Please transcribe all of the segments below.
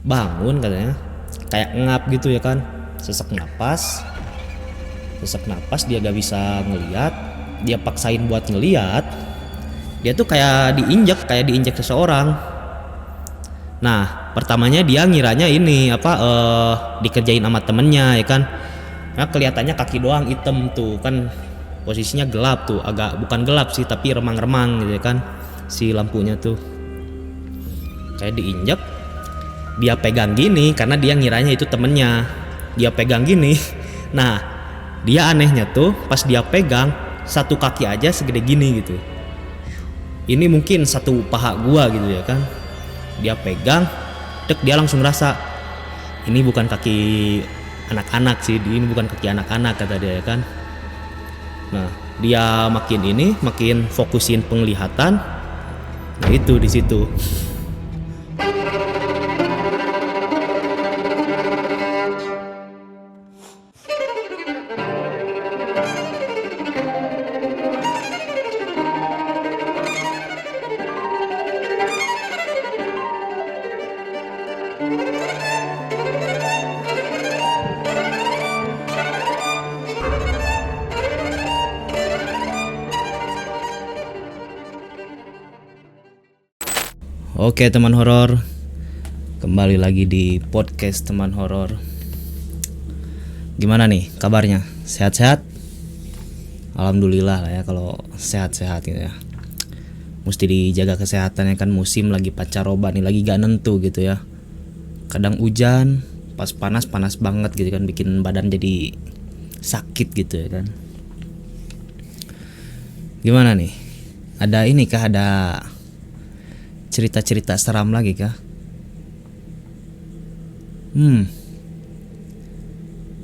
bangun katanya, kayak ngap gitu ya kan, sesak napas. Dia gak bisa ngeliat, dia paksain buat ngeliat, dia tuh kayak diinjek seseorang. Nah pertamanya dia ngiranya ini dikerjain sama temennya ya kan. Nah kelihatannya kaki doang hitam tuh kan, posisinya gelap tuh, agak bukan gelap sih tapi remang-remang gitu ya kan, si lampunya tuh kayak diinjek. Dia pegang gini karena dia ngiranya itu temennya, dia pegang gini. Nah dia anehnya tuh pas dia pegang, satu kaki aja segede gini gitu, ini mungkin satu paha gua gitu ya kan. Dia pegang, dia langsung rasa ini bukan kaki anak-anak sih, ini bukan kaki anak-anak kata dia ya kan. Nah dia makin fokusin penglihatan. Nah itu di situ. Oke teman horor, kembali lagi di podcast teman horor. Gimana nih kabarnya? Sehat-sehat? Alhamdulillah lah ya kalau sehat-sehat gitu ya. Mesti dijaga kesehatannya kan, musim lagi pancaroba nih, lagi gak nentu gitu ya. Kadang hujan, pas panas banget gitu kan, bikin badan jadi sakit gitu ya kan. Gimana nih? Ada ini kah, ada cerita-cerita seram lagi kah?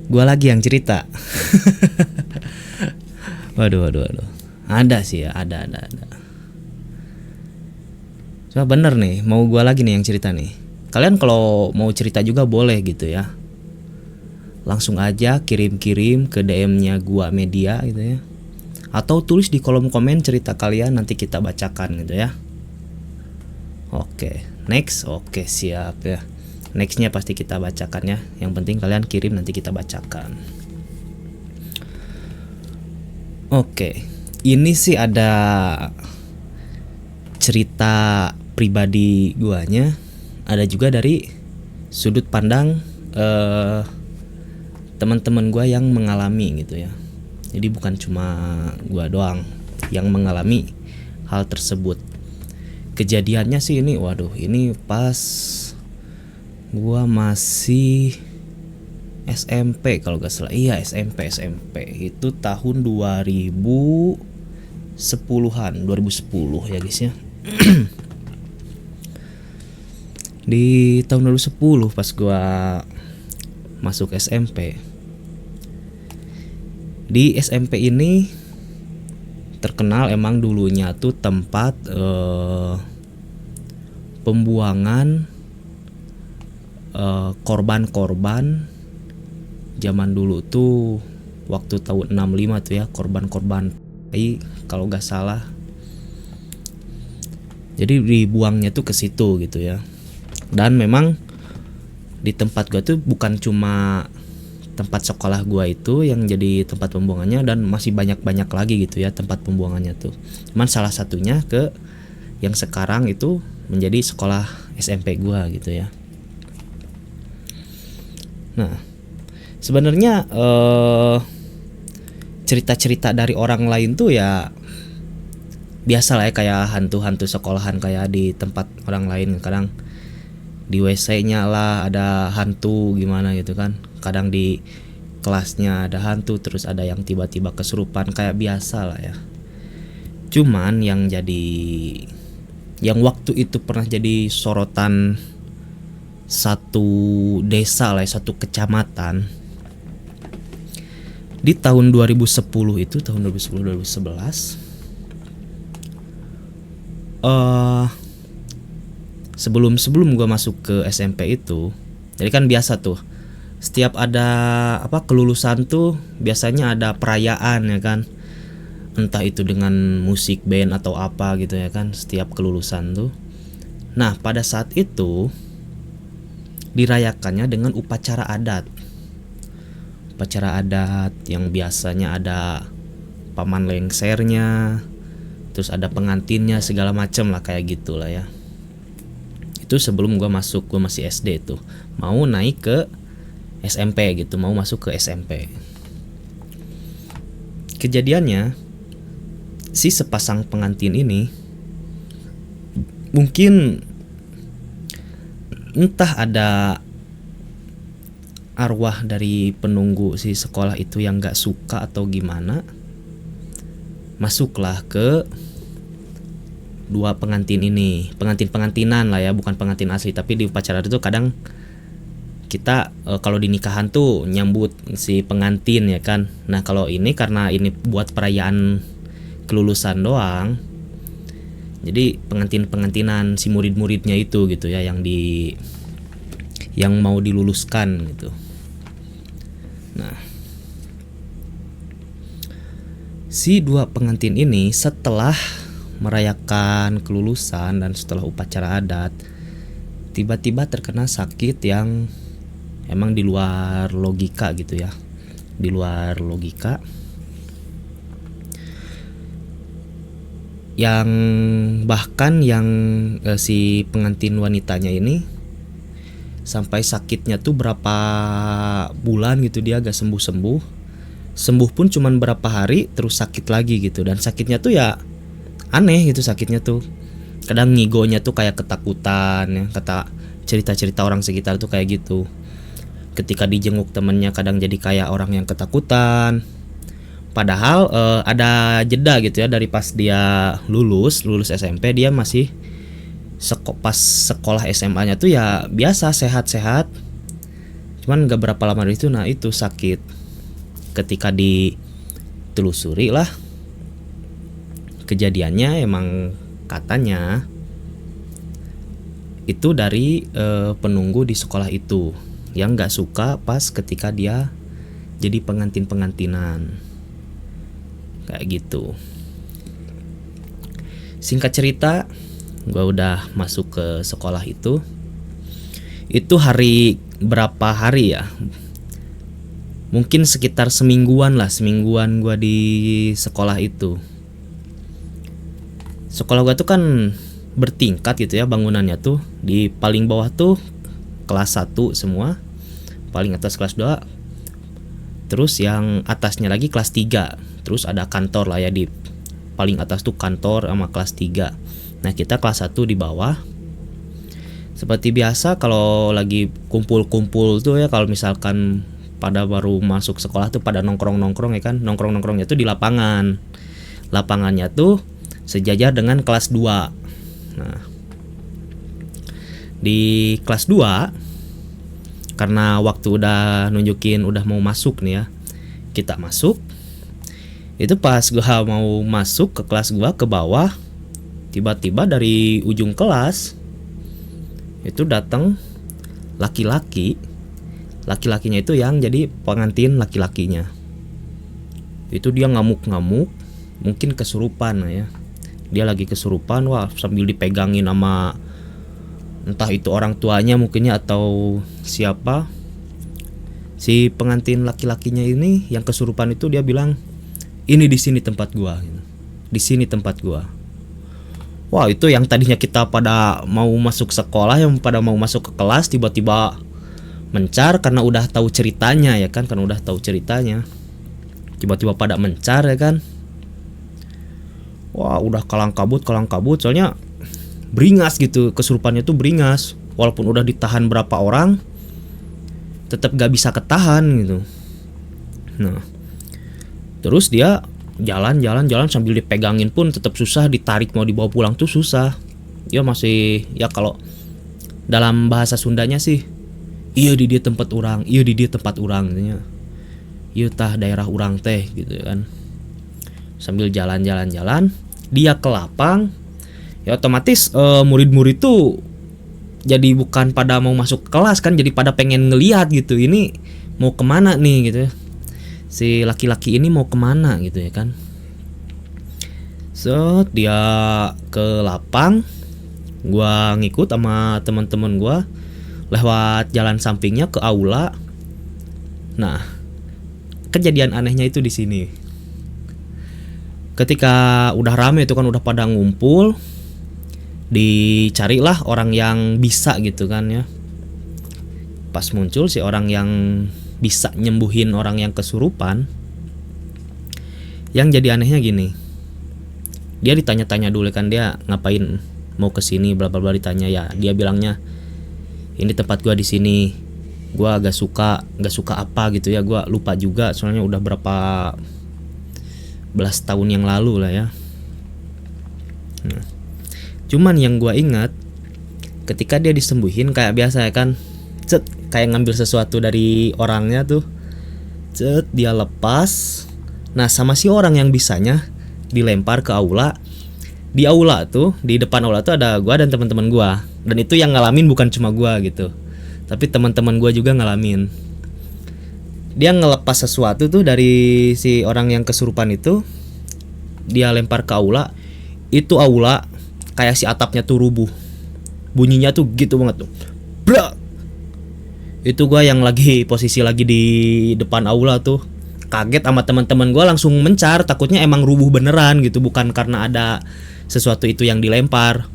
Gua lagi yang cerita. Waduh. Ada sih ya, ada. Coba bener nih, mau gua lagi nih yang cerita nih. Kalian kalau mau cerita juga boleh gitu ya. Langsung aja kirim-kirim ke DM-nya gua media gitu ya. Atau tulis di kolom komen cerita kalian, nanti kita bacakan gitu ya. Oke, next. Oke, siap ya. Nextnya pasti kita bacakan ya. Yang penting kalian kirim, nanti kita bacakan. Oke, ini sih ada cerita pribadi guanya, ada juga dari sudut pandang teman-teman gua yang mengalami gitu ya. Jadi bukan cuma gua doang yang mengalami hal tersebut. Kejadiannya sih ini, ini pas gua masih SMP kalau gak salah. Iya SMP itu tahun 2010-an, 2010 ya guys ya. Di tahun 2010 pas gua masuk SMP. Di SMP ini terkenal emang dulunya tuh tempat pembuangan korban-korban zaman dulu tuh, waktu tahun 65 tuh ya, korban-korban kalau gak salah. Jadi dibuangnya tuh ke situ gitu ya. Dan memang di tempat gua tuh bukan cuma tempat sekolah gua itu yang jadi tempat pembuangannya, dan masih banyak lagi gitu ya tempat pembuangannya tuh. Cuman salah satunya ke yang sekarang itu menjadi sekolah SMP gua gitu ya. Nah, sebenarnya cerita-cerita dari orang lain tuh ya biasa lah ya, kayak hantu-hantu sekolahan kayak di tempat orang lain. Kadang di WC-nya lah ada hantu gimana gitu kan. Kadang di kelasnya ada hantu, terus ada yang tiba-tiba kesurupan, kayak biasa lah ya. Cuman yang waktu itu pernah jadi sorotan satu desa lah, satu kecamatan di tahun 2010 itu, tahun 2011 sebelum gue masuk ke SMP itu. Jadi kan biasa tuh setiap ada kelulusan tuh biasanya ada perayaan ya kan, entah itu dengan musik band atau apa gitu ya kan, setiap kelulusan tuh. Nah pada saat itu dirayakannya dengan upacara adat. Upacara adat yang biasanya ada paman lengsernya, terus ada pengantinnya segala macem lah kayak gitulah ya. Itu sebelum gue masih SD tuh, mau naik ke SMP gitu, mau masuk ke SMP. Kejadiannya si sepasang pengantin ini mungkin entah ada arwah dari penunggu si sekolah itu yang gak suka atau gimana, masuklah ke dua pengantin ini, pengantinan lah ya, bukan pengantin asli. Tapi di upacara itu kadang kita kalau di nikahan tuh nyambut si pengantin ya kan. Nah kalau ini karena ini buat perayaan kelulusan doang, jadi pengantinan si murid-muridnya itu gitu ya, yang mau diluluskan gitu. Nah, si dua pengantin ini setelah merayakan kelulusan dan setelah upacara adat, tiba-tiba terkena sakit yang emang di luar logika gitu ya, di luar logika, yang bahkan si pengantin wanitanya ini sampai sakitnya tuh berapa bulan gitu, dia agak sembuh pun cuman berapa hari terus sakit lagi gitu. Dan sakitnya tuh ya aneh gitu, sakitnya tuh kadang ngigonya tuh kayak ketakutan ya, kata cerita-cerita orang sekitar tuh kayak gitu. Ketika dijenguk temennya kadang jadi kayak orang yang ketakutan, padahal ada jeda gitu ya, dari pas dia lulus SMP dia masih pas sekolah SMA-nya tuh ya biasa sehat-sehat, cuman gak berapa lama dari itu nah itu sakit. Ketika ditelusuri lah kejadiannya, emang katanya itu dari penunggu di sekolah itu yang gak suka pas ketika dia jadi pengantinan kayak gitu. Singkat cerita, gue udah masuk ke sekolah itu hari berapa hari ya, mungkin sekitar semingguan gue di sekolah itu. Sekolah gue tuh kan bertingkat gitu ya bangunannya tuh. Di paling bawah tuh kelas 1 semua, paling atas kelas 2, terus yang atasnya lagi kelas 3, terus ada kantor lah ya, di paling atas tuh kantor sama kelas 3. Nah kita kelas 1 di bawah. Seperti biasa kalau lagi kumpul-kumpul tuh ya, kalau misalkan pada baru masuk sekolah tuh pada nongkrong ya kan. Nongkrongnya tuh di lapangan. Lapangannya tuh sejajar dengan kelas 2. Nah, di kelas 2 karena waktu udah nunjukin udah mau masuk nih ya, kita masuk. Itu pas gua mau masuk ke kelas gua ke bawah, tiba-tiba dari ujung kelas itu datang laki-lakinya itu yang jadi pengantin laki-lakinya. Itu dia ngamuk-ngamuk, mungkin kesurupan ya. Dia lagi kesurupan, wah, sambil dipegangin sama entah itu orang tuanya mungkinnya atau siapa. Si pengantin laki-lakinya ini yang kesurupan itu dia bilang, "Ini di sini tempat gua." Di sini tempat gua. Wah, itu yang tadinya kita pada mau masuk sekolah, yang pada mau masuk ke kelas, tiba-tiba mencar karena udah tahu ceritanya ya kan, tiba-tiba pada mencar ya kan. Wah, udah kalang kabut, soalnya beringas gitu, kesurupannya tuh beringas. Walaupun udah ditahan berapa orang, tetap gak bisa ketahan gitu. Nah, terus dia jalan sambil dipegangin pun tetap susah, ditarik mau dibawa pulang tuh susah. Dia masih ya, kalau dalam bahasa Sundanya sih, iya di dia tempat orang gitu. Iya tah daerah orang teh gitu kan. Sambil jalan dia ke lapang, ya otomatis murid-murid tuh jadi bukan pada mau masuk kelas kan, jadi pada pengen ngelihat gitu, ini mau kemana nih gitu ya, si laki-laki ini mau kemana gitu ya kan. So dia ke lapang, gua ngikut sama teman-teman gua. lewat jalan sampingnya ke aula. Nah, kejadian anehnya itu di sini. Ketika udah rame itu kan, udah pada ngumpul, dicarilah orang yang bisa gitu kan ya. Pas muncul si orang yang bisa nyembuhin orang yang kesurupan, yang jadi anehnya gini, dia ditanya-tanya dulu kan, dia ngapain mau kesini bla bla bla, ditanya ya, dia bilangnya ini tempat gua di sini, gua gak suka apa gitu ya, gua lupa juga soalnya udah berapa belas tahun yang lalu lah ya. Nah, cuman yang gua ingat ketika dia disembuhin kayak biasa ya kan, kayak ngambil sesuatu dari orangnya tuh, dia lepas. Nah, sama si orang yang bisanya dilempar ke aula. Di aula tuh, di depan aula tuh ada gua dan teman-teman gua. Dan itu yang ngalamin bukan cuma gua gitu, tapi teman-teman gua juga ngalamin. Dia ngelepas sesuatu tuh dari si orang yang kesurupan itu, dia lempar ke aula. Itu aula kayak si atapnya tuh rubuh. Bunyinya tuh gitu banget tuh. Brak. Itu gua yang posisi lagi di depan aula tuh kaget sama teman-teman gua, langsung mencar, takutnya emang rubuh beneran gitu, bukan karena ada sesuatu itu yang dilempar.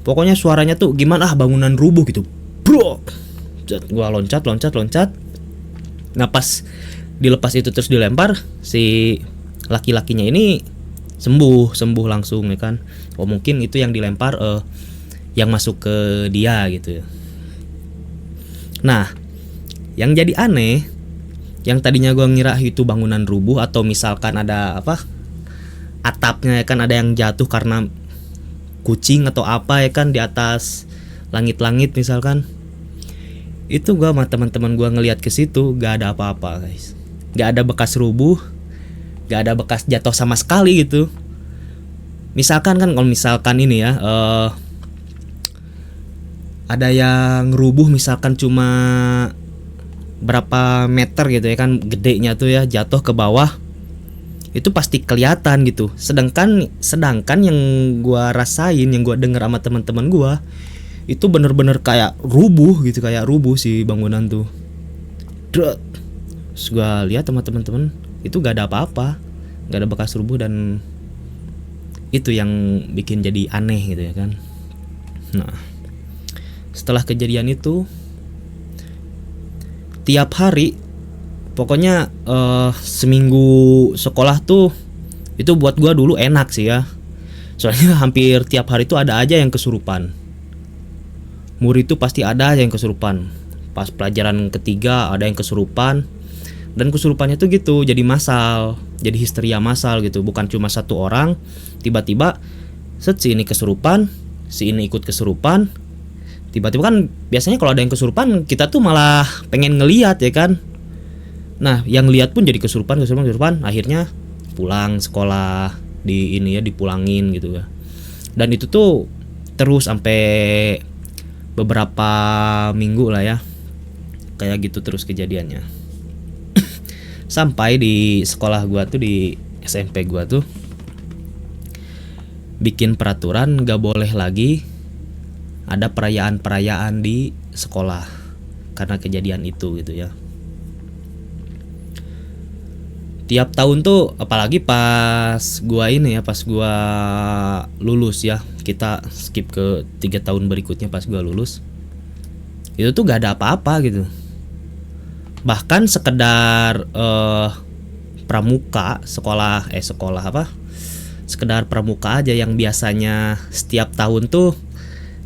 Pokoknya suaranya tuh gimana, bangunan rubuh gitu. Bro. Gua loncat. Nah, pas dilepas itu terus dilempar, si laki-lakinya ini sembuh langsung ya kan. Oh, mungkin itu yang dilempar yang masuk ke dia gitu. Nah, yang jadi aneh, yang tadinya gua ngira itu bangunan rubuh atau misalkan ada apa, atapnya ya kan ada yang jatuh karena kucing atau apa ya kan di atas langit-langit misalkan. Itu gua sama teman-teman gua ngelihat ke situ, gak ada apa-apa guys, gak ada bekas rubuh, gak ada bekas jatuh sama sekali gitu. Misalkan kan, kalau misalkan ini ya ada yang rubuh misalkan cuma berapa meter gitu ya kan, gedenya tuh ya, jatuh ke bawah, itu pasti kelihatan gitu. Sedangkan yang gua rasain, yang gua denger sama teman-teman gua, itu bener-bener kayak rubuh gitu, kayak rubuh si bangunan tuh. Terus gua lihat sama teman-teman, itu gak ada apa-apa, gak ada bekas rubuh, dan itu yang bikin jadi aneh gitu ya kan. Nah, setelah kejadian itu, tiap hari, pokoknya seminggu sekolah tuh, itu buat gua dulu enak sih ya. Soalnya hampir tiap hari tuh ada aja yang kesurupan. Murid itu pasti ada aja yang kesurupan. Pas pelajaran ketiga ada yang kesurupan. Dan kesurupannya tuh gitu, jadi massal, jadi histeria massal gitu. Bukan cuma satu orang, tiba-tiba si ini kesurupan, si ini ikut kesurupan. Tiba-tiba kan biasanya kalau ada yang kesurupan, kita tuh malah pengen ngeliat ya kan. Nah, yang lihat pun jadi kesurupan. Akhirnya pulang sekolah, dipulangin gitu ya. Dan itu tuh terus sampai beberapa minggu lah ya, kayak gitu terus kejadiannya. Sampai di sekolah gua tuh, di SMP gua tuh bikin peraturan gak boleh lagi ada perayaan-perayaan di sekolah karena kejadian itu gitu ya. Tiap tahun tuh, apalagi pas gua lulus ya, kita skip ke 3 tahun berikutnya. Pas gua lulus, itu tuh gak ada apa-apa gitu. Bahkan sekedar pramuka sekolah sekedar pramuka aja, yang biasanya setiap tahun tuh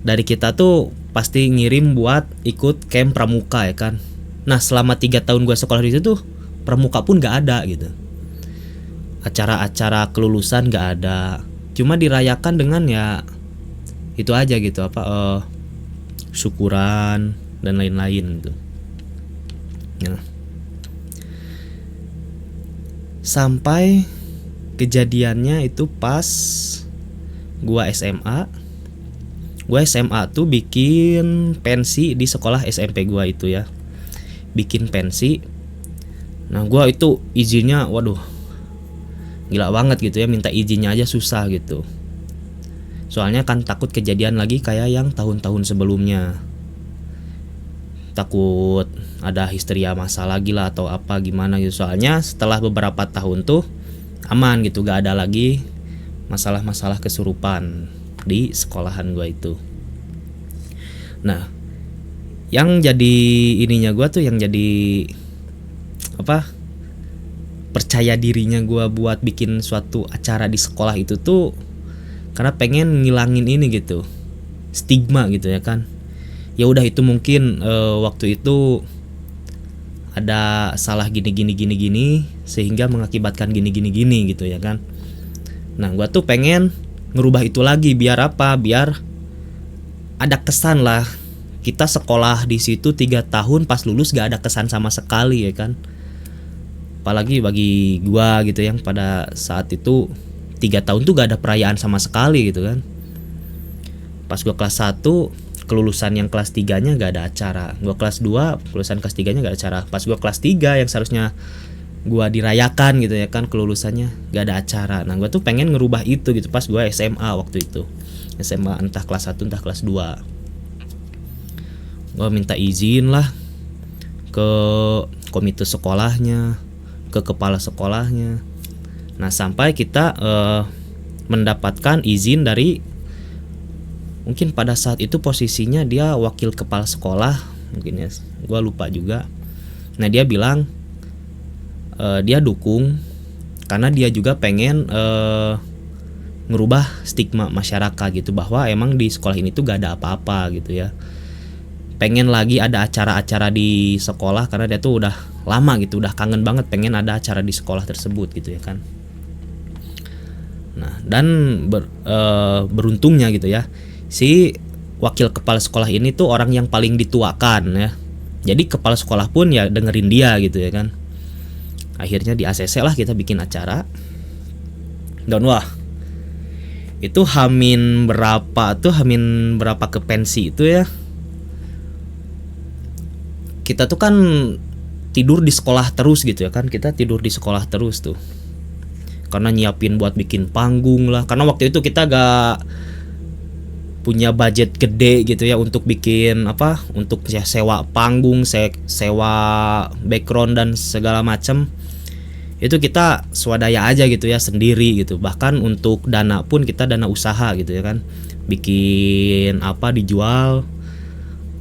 dari kita tuh pasti ngirim buat ikut camp pramuka ya kan. Nah, selama 3 tahun gua sekolah di situ tuh pramuka pun gak ada gitu. Acara-acara kelulusan gak ada. Cuma dirayakan dengan ya itu aja gitu, syukuran dan lain-lain gitu. Nah, sampai kejadiannya itu pas gua SMA. Gua SMA tuh bikin pensi di sekolah SMP gua itu ya. Bikin pensi. Nah, gua itu izinnya, waduh, gila banget gitu ya, minta izinnya aja susah gitu. Soalnya kan takut kejadian lagi kayak yang tahun-tahun sebelumnya. takut ada histeria masa lagi lah atau apa gimana gitu. Soalnya setelah beberapa tahun tuh aman gitu, gak ada lagi masalah-masalah kesurupan di sekolahan gue itu. Nah, yang jadi ininya gue tuh, yang jadi apa, percaya dirinya gue buat bikin suatu acara di sekolah itu tuh karena pengen ngilangin ini gitu, stigma gitu ya kan. Ya udah itu mungkin waktu itu ada salah gini sehingga mengakibatkan gini gitu ya kan. Nah gua tuh pengen ngerubah itu lagi, biar apa, biar ada kesan lah. Kita sekolah di situ 3 tahun, pas lulus gak ada kesan sama sekali ya kan. Apalagi bagi gua gitu yang pada saat itu 3 tahun tuh gak ada perayaan sama sekali gitu kan. Pas gua kelas 1, kelulusan yang kelas 3-nya gak ada acara. Gua kelas 2, kelulusan kelas 3-nya gak ada acara. Pas gua kelas 3 yang seharusnya gua dirayakan gitu ya kan kelulusannya, gak ada acara. Nah gua tuh pengen ngerubah itu gitu pas gua SMA waktu itu. SMA entah kelas 1 entah kelas 2. Gua minta izin lah ke komite sekolahnya, ke kepala sekolahnya. Nah sampai kita mendapatkan izin dari, mungkin pada saat itu posisinya dia wakil kepala sekolah mungkin ya, gue lupa juga. Nah dia bilang dia dukung karena dia juga pengen ngerubah stigma masyarakat gitu, bahwa emang di sekolah ini tuh gak ada apa-apa gitu ya. Pengen lagi ada acara-acara di sekolah karena dia tuh udah lama gitu, udah kangen banget pengen ada acara di sekolah tersebut gitu ya kan. Nah dan beruntungnya gitu ya, si wakil kepala sekolah ini tuh orang yang paling dituakan ya. Jadi kepala sekolah pun ya dengerin dia gitu ya kan. Akhirnya di ACC lah kita bikin acara. Dan wah, itu hamin berapa ke pensi itu ya. Kita tuh kan tidur di sekolah terus gitu ya kan. Kita tidur di sekolah terus tuh. Karena nyiapin buat bikin panggung lah. Karena waktu itu kita gak punya budget gede gitu ya untuk bikin apa, untuk ya sewa panggung, sewa background dan segala macam. Itu kita swadaya aja gitu ya, sendiri gitu. Bahkan untuk dana pun kita dana usaha gitu ya kan. Bikin apa dijual,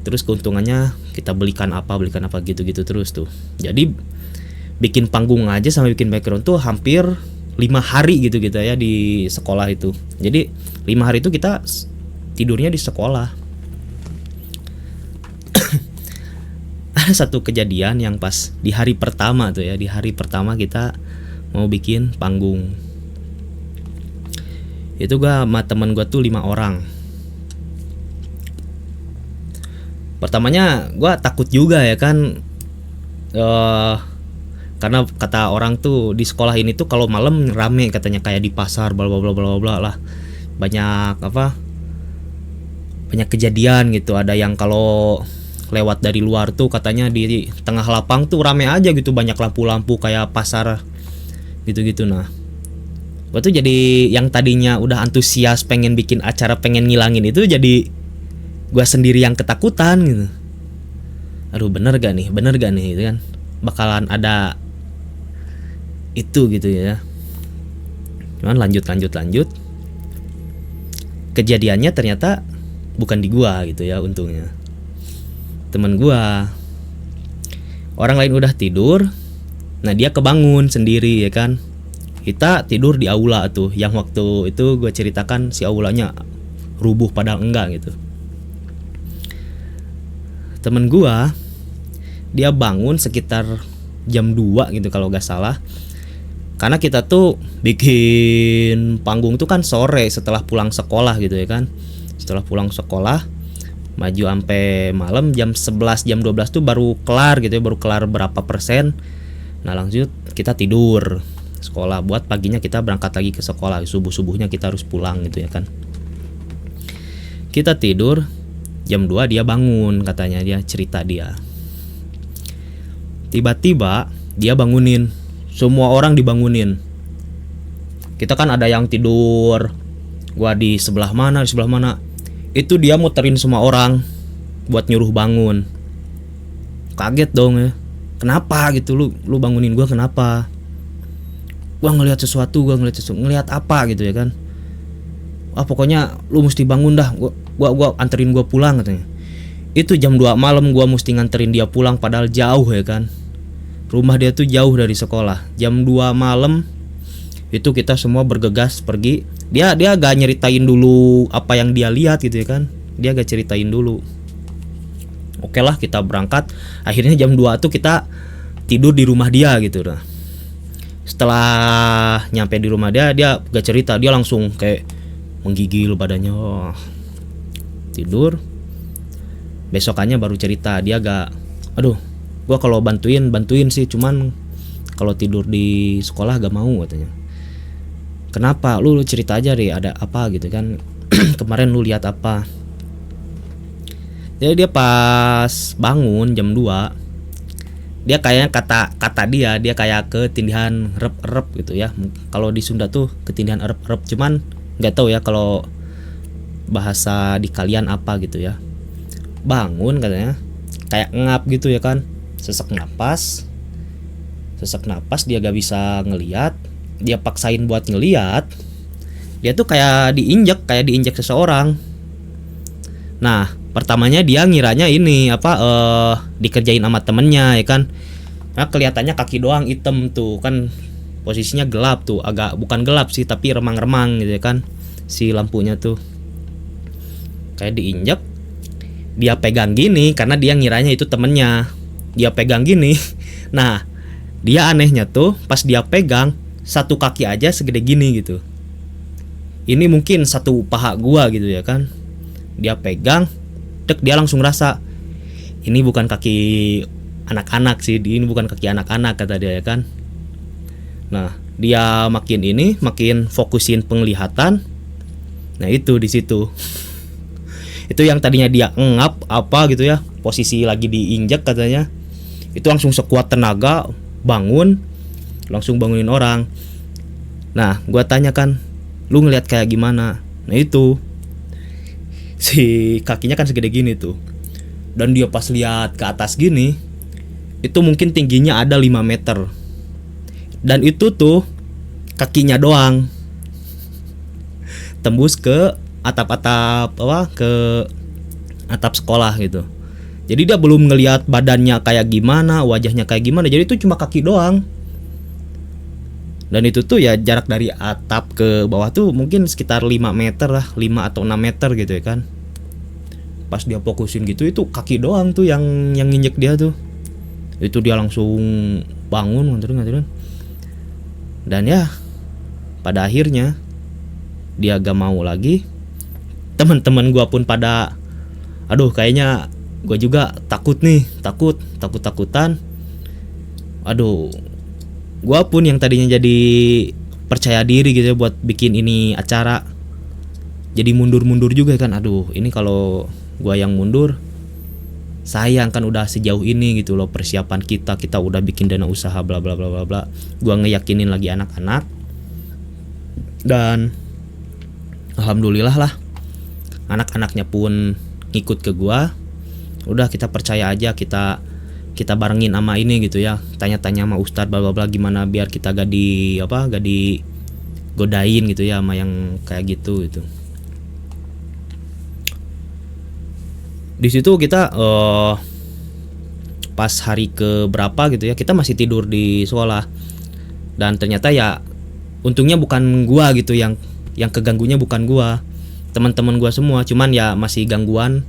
terus keuntungannya kita belikan apa gitu-gitu terus tuh. Jadi bikin panggung aja sama bikin background tuh hampir 5 hari gitu ya di sekolah itu. Jadi 5 hari itu kita tidurnya di sekolah. Ada satu kejadian yang pas di hari pertama tuh ya, di hari pertama kita mau bikin panggung. Itu gua sama temen gua tuh 5 orang. Pertamanya gua takut juga ya kan, karena kata orang tuh di sekolah ini tuh kalau malam rame katanya, kayak di pasar bla bla bla bla bla lah. Banyak kejadian gitu. Ada yang kalau lewat dari luar tuh katanya di tengah lapang tuh rame aja gitu, banyak lampu-lampu kayak pasar gitu-gitu. Nah gue tuh jadi yang tadinya udah antusias pengen bikin acara, pengen ngilangin itu, jadi gue sendiri yang ketakutan gitu. Aduh bener gak nih gitu kan, bakalan ada itu gitu ya. Cuman lanjut kejadiannya ternyata bukan di gua gitu ya, untungnya teman gua. Orang lain udah tidur, nah dia kebangun sendiri ya kan. Kita tidur di aula tuh, yang waktu itu gua ceritakan si aulanya rubuh padahal enggak gitu. Temen gua dia bangun sekitar jam 2 gitu kalau gak salah. Karena kita tuh bikin panggung tuh kan sore setelah pulang sekolah gitu ya kan. Setelah pulang sekolah maju sampai malam jam 11 jam 12 tuh baru kelar gitu ya, baru kelar berapa persen. Nah lanjut kita tidur sekolah buat paginya kita berangkat lagi ke sekolah. Subuh-subuhnya kita harus pulang gitu ya kan. Kita tidur jam 2 dia bangun, katanya dia cerita dia. Tiba-tiba dia bangunin, semua orang dibangunin. Kita kan ada yang tidur, gua di sebelah mana. Itu dia muterin semua orang buat nyuruh bangun. kaget dong ya. Kenapa gitu, lu bangunin gua kenapa? Gua ngelihat sesuatu, ngelihat apa gitu ya kan. Pokoknya lu mesti bangun dah, gua anterin gua pulang katanya. Itu jam 2 malam gua mesti nganterin dia pulang padahal jauh ya kan. Rumah dia tuh jauh dari sekolah. Jam 2 malam itu kita semua bergegas pergi. Dia gak nyeritain dulu apa yang dia lihat gitu ya kan. Dia gak ceritain dulu. Oke lah, kita berangkat. Akhirnya jam 2 tuh kita tidur di rumah dia gitu. Nah, setelah nyampe di rumah dia gak cerita. Dia langsung kayak menggigil badannya. Tidur. Besokannya baru cerita. Dia gak, aduh, gua kalau bantuin sih, cuman kalau tidur di sekolah gak mau katanya. Kenapa? Lu cerita aja deh, ada apa gitu kan. Kemarin lu lihat apa? Jadi dia pas bangun jam 2, dia kayaknya kata dia kayak ketindihan rep gitu ya. Kalau di Sunda tuh ketindihan rep, cuman nggak tahu ya kalau bahasa di kalian apa gitu ya. Bangun katanya kayak ngap gitu ya kan, sesak napas dia gak bisa ngelihat. Dia paksain buat ngelihat, dia tuh kayak diinjek seseorang. Nah, pertamanya dia ngiranya ini dikerjain sama temennya ya kan. Nah, kelihatannya kaki doang hitam tuh kan, posisinya gelap tuh, agak bukan gelap sih tapi remang-remang gitu ya kan, si lampunya tuh kayak diinjek. Dia pegang gini karena dia ngiranya itu temennya. Dia pegang gini. Nah, dia anehnya tuh pas dia pegang, satu kaki aja segede gini gitu. Ini mungkin satu paha gua gitu ya kan. Dia pegang, dia langsung rasa ini bukan kaki anak-anak sih, ini bukan kaki anak-anak kata dia ya kan. Nah, dia makin fokusin penglihatan. Nah, itu di situ. Itu yang tadinya dia ngap apa gitu ya, posisi lagi diinjak katanya. Itu langsung sekuat tenaga bangun, langsung bangunin orang. Nah, gua tanya kan, lu ngeliat kayak gimana? Nah, itu si kakinya kan segede gini tuh. Dan dia pas lihat ke atas gini, itu mungkin tingginya ada 5 meter. Dan itu tuh kakinya doang tembus ke atap-atap ke atap sekolah gitu. Jadi dia belum ngelihat badannya kayak gimana, wajahnya kayak gimana. Jadi itu cuma kaki doang. Dan itu tuh ya jarak dari atap ke bawah tuh mungkin sekitar 5 meter lah, 5 atau 6 meter gitu ya kan. Pas dia fokusin gitu, itu kaki doang tuh yang nginjek dia tuh. Itu dia langsung bangun nganterin. Dan ya pada akhirnya dia gak mau lagi. Teman-teman gua pun pada aduh kayaknya gua juga takutan. Aduh, gua pun yang tadinya jadi percaya diri gitu ya buat bikin ini acara, jadi mundur juga kan. Aduh, ini kalau gua yang mundur, sayang kan udah sejauh ini gitu loh persiapan kita udah bikin dana usaha bla bla bla bla bla. Gua ngeyakinin lagi anak-anak. Dan alhamdulillah lah, anak-anaknya pun ngikut ke gua. Udah, kita percaya aja, kita barengin sama ini gitu ya. Tanya-tanya sama ustadz bla bla bla gimana biar kita gak digodain gitu ya sama yang kayak gitu. Di situ kita pas hari ke berapa gitu ya, kita masih tidur di sekolah. Dan ternyata ya untungnya bukan gua gitu yang keganggunya, bukan gua. Teman-teman gua semua, cuman ya masih gangguan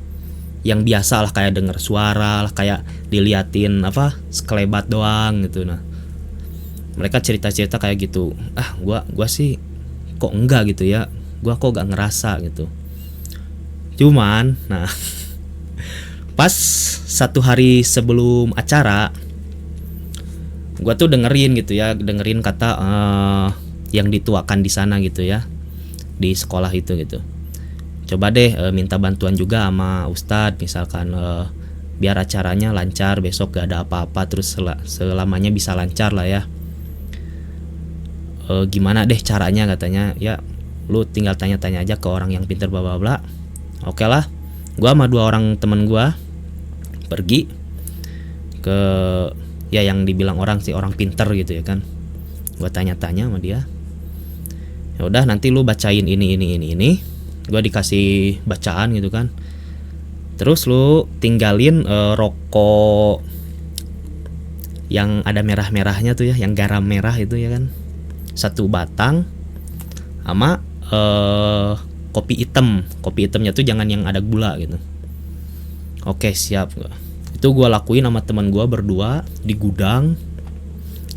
yang biasa lah, kayak denger suara lah, kayak diliatin sekelebat doang gitu. Nah, mereka cerita-cerita kayak gitu. Gua sih kok enggak gitu ya. Gua kok gak ngerasa gitu. Cuman, nah, pas satu hari sebelum acara, gua tuh dengerin kata yang dituakan di sana gitu ya, di sekolah itu gitu. Coba deh minta bantuan juga sama ustadz, misalkan biar acaranya lancar, besok gak ada apa-apa, terus selamanya bisa lancar lah ya. Gimana deh caranya katanya, ya lu tinggal tanya-tanya aja ke orang yang pinter bla bla bla. Oke lah, gua sama 2 orang temen gua pergi ke ya yang dibilang orang sih orang pinter gitu ya kan. Gue tanya-tanya sama dia, ya udah nanti lu bacain ini. Gue dikasih bacaan gitu kan, terus lu tinggalin rokok yang ada merah-merahnya tuh ya, yang garam merah itu ya kan, 1 batang, sama kopi hitamnya tuh jangan yang ada gula gitu. Oke siap. Itu gue lakuin sama teman gue berdua di gudang,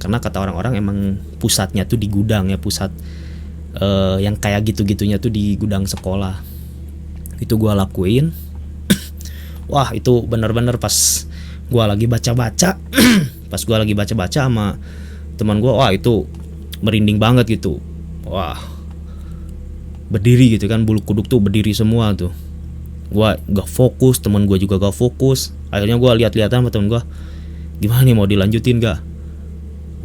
karena kata orang-orang emang pusatnya tuh di gudang ya, pusat yang kayak gitu-gitunya tuh di gudang sekolah. Itu gue lakuin. Wah itu bener-bener pas gue lagi baca-baca pas gue lagi baca-baca sama teman gue, wah itu merinding banget gitu. Wah berdiri gitu kan, bulu kuduk tuh berdiri semua tuh. Gue gak fokus, teman gue juga gak fokus. Akhirnya gue lihat-lihatan sama teman gue, gimana nih mau dilanjutin gak?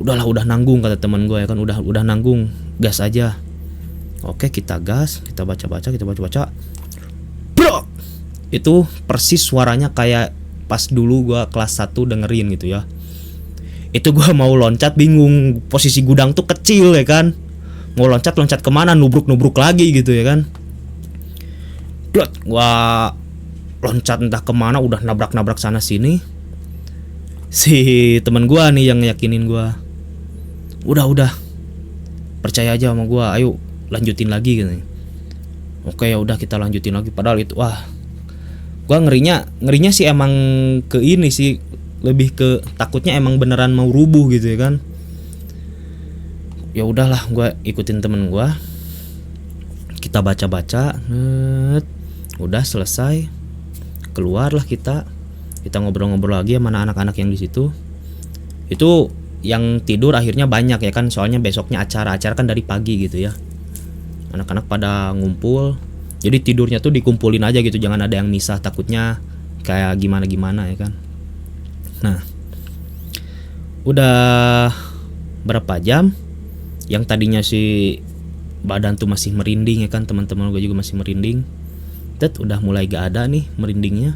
Udahlah, udah nanggung kata teman gue ya kan, udah nanggung, gas aja. Oke kita gas, kita baca-baca. Bro, itu persis suaranya kayak pas dulu gue kelas 1 dengerin gitu ya. Itu gue mau loncat bingung, posisi gudang tuh kecil ya kan, mau loncat kemana, nubruk lagi gitu ya kan. Gue loncat entah kemana, udah nabrak sana sini. Si temen gue nih yang yakinin gue, udah percaya aja sama gue, ayo lanjutin lagi gitu. Oke ya udah kita lanjutin lagi. Padahal itu wah, gue ngerinya sih emang ke ini sih, lebih ke takutnya emang beneran mau rubuh gitu ya kan. Ya udahlah, gue ikutin temen gue, kita baca-baca, udah selesai, keluarlah kita ngobrol-ngobrol lagi sama anak-anak yang di situ. Itu yang tidur akhirnya banyak ya kan, soalnya besoknya acara kan dari pagi gitu ya. Anak-anak pada ngumpul, jadi tidurnya tuh dikumpulin aja gitu, jangan ada yang misah, takutnya kayak gimana ya kan. Nah udah berapa jam, yang tadinya si badan tuh masih merinding ya kan, teman-teman gue juga masih merinding. Udah mulai gak ada nih merindingnya.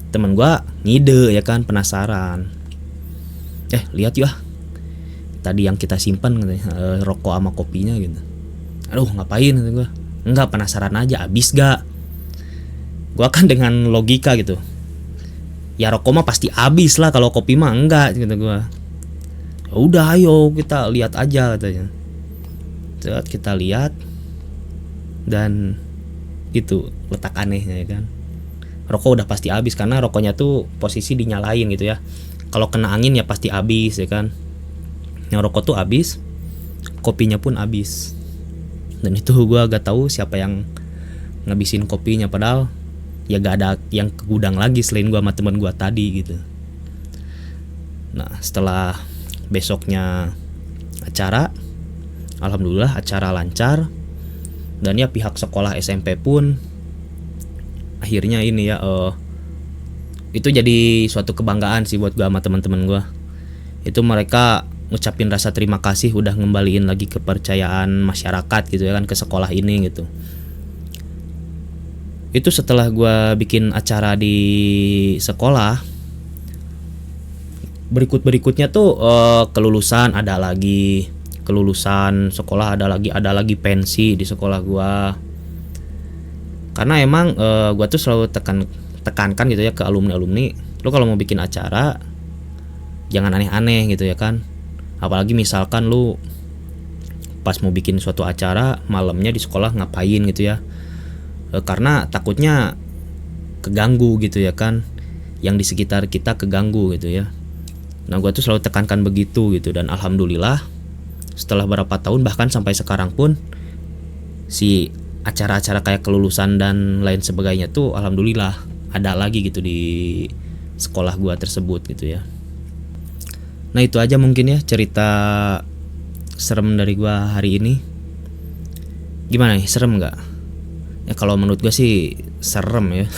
Temen gue ngide ya kan, penasaran. Lihat yuk tadi yang kita simpan katanya, rokok sama kopinya gitu. Aduh ngapain kata gue. Enggak, penasaran aja, habis gak? Gue kan dengan logika gitu, ya rokok mah pasti habis lah, kalau kopi mah enggak gitu gue. Ya udah ayo kita lihat aja katanya. Kita lihat, dan itu letak anehnya ya kan, rokok udah pasti habis karena rokoknya tuh posisi dinyalain gitu ya. Kalau kena angin ya pasti habis ya kan. Yang rokok tuh habis, kopinya pun habis. Dan itu gue agak tahu siapa yang ngabisin kopinya, padahal ya gak ada yang ke gudang lagi selain gue sama teman gue tadi gitu. Nah setelah besoknya acara, alhamdulillah acara lancar. Dan ya pihak sekolah SMP pun akhirnya ini ya, itu jadi suatu kebanggaan sih buat gue sama teman-teman gue. Itu mereka ngucapin rasa terima kasih udah ngembaliin lagi kepercayaan masyarakat gitu ya kan ke sekolah ini gitu. Itu setelah gue bikin acara di sekolah, berikutnya tuh kelulusan ada lagi, kelulusan sekolah ada lagi pensi di sekolah gue. Karena emang gue tuh selalu tekankan gitu ya ke alumni, lo kalau mau bikin acara jangan aneh-aneh gitu ya kan. Apalagi misalkan lu pas mau bikin suatu acara malamnya di sekolah ngapain gitu ya, karena takutnya keganggu gitu ya kan, yang di sekitar kita keganggu gitu ya. Nah gue tuh selalu tekankan begitu gitu. Dan alhamdulillah setelah beberapa tahun, bahkan sampai sekarang pun, si acara-acara kayak kelulusan dan lain sebagainya tuh alhamdulillah ada lagi gitu di sekolah gue tersebut gitu ya. Nah itu aja mungkin ya cerita serem dari gue hari ini. Gimana nih, serem gak? Ya kalau menurut gue sih serem ya.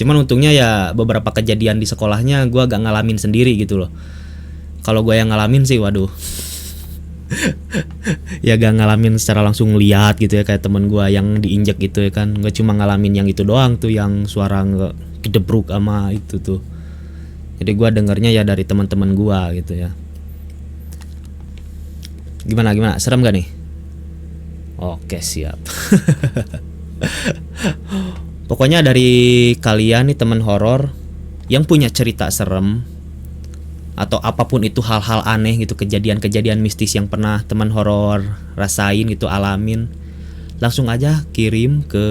Cuman untungnya ya beberapa kejadian di sekolahnya gue gak ngalamin sendiri gitu loh. Kalau gue yang ngalamin sih waduh. Ya gak ngalamin secara langsung lihat gitu ya, kayak temen gue yang diinjek gitu ya kan. Gue cuma ngalamin yang itu doang tuh, yang suara ngedebruk sama itu tuh. Jadi gua dengernya ya dari teman-teman gua gitu ya. Gimana gimana? Serem gak nih? Oke, siap. Pokoknya dari kalian nih teman horor yang punya cerita serem atau apapun itu, hal-hal aneh gitu, kejadian-kejadian mistis yang pernah teman horor rasain gitu, alamin, langsung aja kirim ke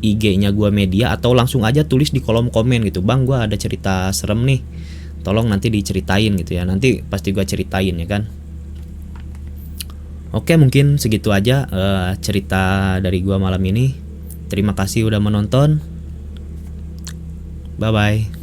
IG-nya gua media atau langsung aja tulis di kolom komen gitu. Bang, gua ada cerita serem nih. Tolong nanti diceritain gitu ya. Nanti pasti gua ceritain ya kan. Oke, mungkin segitu aja cerita dari gua malam ini. Terima kasih udah menonton. Bye bye.